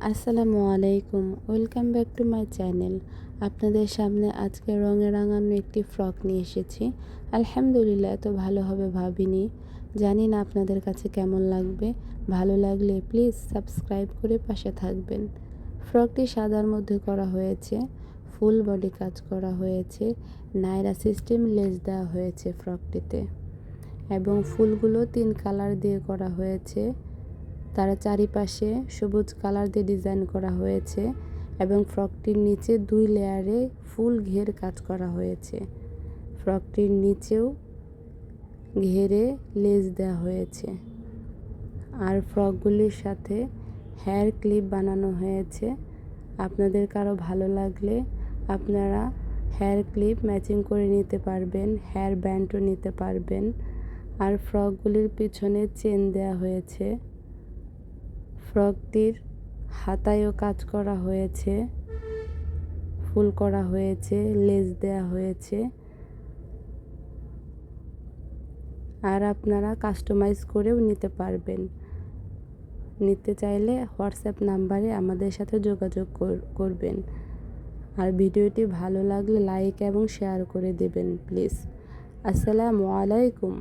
আসসালামু আলাইকুম, welcome back to my channel. আপনাদের সামনে আজকে রঙে রাঙানো একটি ফ্রক নিয়ে এসেছি। আলহামদুলিল্লাহ, এত ভালো হবে ভাবিনি। জানি না আপনাদের কাছে কেমন লাগবে। ভালো লাগলে প্লিজ সাবস্ক্রাইব করে পাশে থাকবেন। ফ্রকটি সাদার মধ্যে করা হয়েছে, ফুল বডি কাজ করা হয়েছে, নায়রা সিস্টেম লেস দেওয়া হয়েছে ফ্রকটিতে, এবং ফুলগুলো 3 কালার দিয়ে করা হয়েছে। তার চারিপাশে সবুজ কালার দিয়ে ডিজাইন করা হয়েছে এবং ফ্রকটির নিচে 2 লেয়ারে ফুল ঘের কাজ করা হয়েছে। ফ্রকটির নিচেও ঘেরে লেস দেওয়া হয়েছে। আর ফ্রকগুলির সাথে হেয়ার ক্লিপ বানানো হয়েছে। আপনাদের কারো ভালো লাগলে আপনারা হেয়ার ক্লিপ ম্যাচিং করে নিতে পারবেন, হেয়ার ব্যান্ডও নিতে পারবেন। আর ফ্রকগুলির পিছনে চেন দেওয়া হয়েছে। ফ্রকটির হাতায়ও কাজ করা হয়েছে, ফুল করা হয়েছে, লেস দেওয়া হয়েছে। আর আপনারা কাস্টমাইজ করেও নিতে পারবেন। নিতে চাইলে হোয়াটসঅ্যাপ নাম্বারে আমাদের সাথে যোগাযোগ করবেন। আর ভিডিওটি ভালো লাগলে লাইক এবং শেয়ার করে দেবেন প্লিজ। আসসালামু আলাইকুম।